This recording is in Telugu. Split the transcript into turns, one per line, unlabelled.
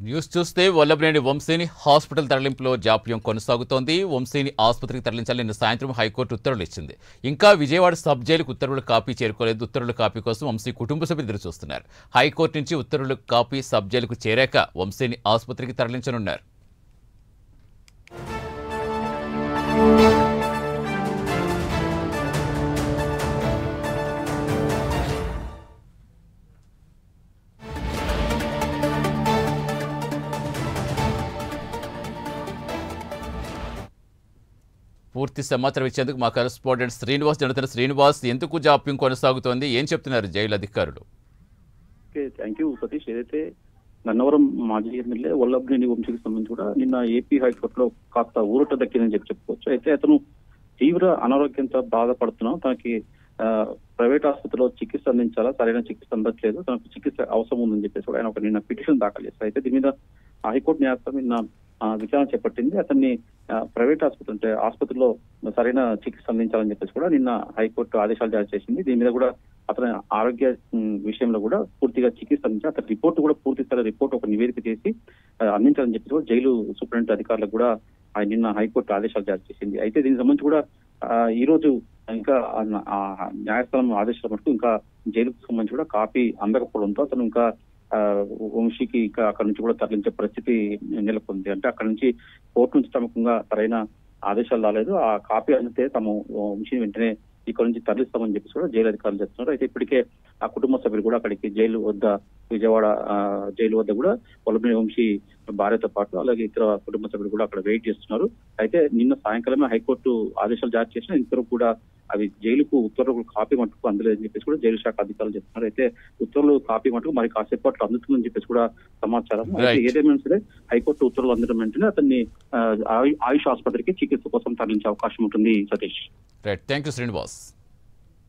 న్యూస్ చూస్తే వల్లభనేని వంశీని హాస్పిటల్ తరలింపులో జాప్యం కొనసాగుతోంది. వంశీని ఆసుపత్రికి తరలించాలని నిన్న సాయంత్రం హైకోర్టు ఉత్తర్వులు ఇచ్చింది. ఇంకా విజయవాడ సబ్ జైలుకు ఉత్తర్వుల కాపీ చేరుకోలేదు. ఉత్తర్వుల కాపీ కోసం వంశీ కుటుంబ సభ్యులు ఎదురు చూస్తున్నారు. హైకోర్టు నుంచి ఉత్తర్వుల కాపీ సబ్ జైలుకు చేరాక వంశీని ఆసుపత్రికి తరలించనున్నారు. పూర్తి సమాచారం ఇచ్చేందుకు మా కరెస్పాండెంట్ శ్రీనివాస్ జరుగుతున్న శ్రీనివాస్, ఎందుకు జాప్యం కొనసాగుతోంది, ఏం చెప్తున్నారు జైలు అధికారులు?
Thank you Satish. ఏదైతే గన్నవరం మాజీ ఎమ్మెల్యే వల్లభనేని వంశీకి సంబంధించి కూడా నిన్న ఏపీ హైకోర్టులో కాస్త ఊరట దక్కిందని చెప్పుకోవచ్చు. అయితే అతను తీవ్ర అనారోగ్యంతో బాధపడుతున్నాం, తనకి ప్రైవేట్ ఆసుపత్రిలో చికిత్స అందించాలా, సరైన చికిత్స అందట్లేదు, తనకు చికిత్స అవసరం ఉందని చెప్పేసి కూడా ఆయన ఒక నిన్న పిటిషన్ దాఖలు చేస్తారు. అయితే దీని మీద హైకోర్టు న్యాయస్థానం నిన్న విచారణ చేపట్టింది. అతన్ని ప్రైవేట్ ఆసుపత్రి అంటే ఆసుపత్రిలో సరైన చికిత్స అందించాలని చెప్పేసి కూడా నిన్న హైకోర్టు ఆదేశాలు జారీ చేసింది. దీని మీద కూడా అతని ఆరోగ్య విషయంలో కూడా పూర్తిగా చికిత్స అందించి అతని రిపోర్టు కూడా పూర్తి స్థాయి రిపోర్ట్ ఒక నివేదిక చేసి అందించాలని చెప్పేసి కూడా జైలు సూపరింటెండెంట్ అధికారులకు కూడా నిన్న హైకోర్టు ఆదేశాలు జారీ చేసింది. అయితే దీనికి సంబంధించి కూడా ఈ రోజు ఇంకా న్యాయస్థానం ఆదేశాల మటుకు ఇంకా జైలుకు సంబంధించి కూడా కాపీ అందకపోవడంతో అతను ఇంకా వంశీకి ఇంకా అక్కడ నుంచి కూడా తరలించే పరిస్థితి నెలకొంది. అంటే అక్కడ నుంచి కోర్టు నుంచి తమకంగా సరైన ఆదేశాలు రాలేదు, ఆ కాపీ అందితే తాము వంశీని వెంటనే ఇక్కడ నుంచి తరలిస్తామని చెప్పేసి కూడా జైలు అధికారులు చెప్తున్నారు. అయితే ఇప్పటికే ఆ కుటుంబ సభ్యులు కూడా అక్కడికి జైలు వద్ద విజయవాడ జైలు వద్ద కూడా వల్లభనేని వంశీ భార్యతో పాటు అలాగే ఇతర కుటుంబ సభ్యులు కూడా అక్కడ వెయిట్ చేస్తున్నారు. అయితే నిన్న సాయంకాలమే హైకోర్టు ఆదేశాలు జారీ చేసిన ఇంతవరకు కూడా అవి జైలుకు ఉత్తర్వులు కాపీ మటుకు అందలేదని చెప్పేసి కూడా జైలు శాఖ అధికారులు చెప్తున్నారు. అయితే ఉత్తర్వులు కాపీ మటుకు మరి కాసేపట్లో అందుతుందని చెప్పేసి కూడా సమాచారం. అయితే ఏదేమైనా సరే హైకోర్టు ఉత్తర్వులు అందడం వెంటనే అతన్ని ఆయుష్ ఆసుపత్రికి చికిత్స కోసం తరలించే అవకాశం ఉంటుంది. Satish.
Right, thank you Srinivas.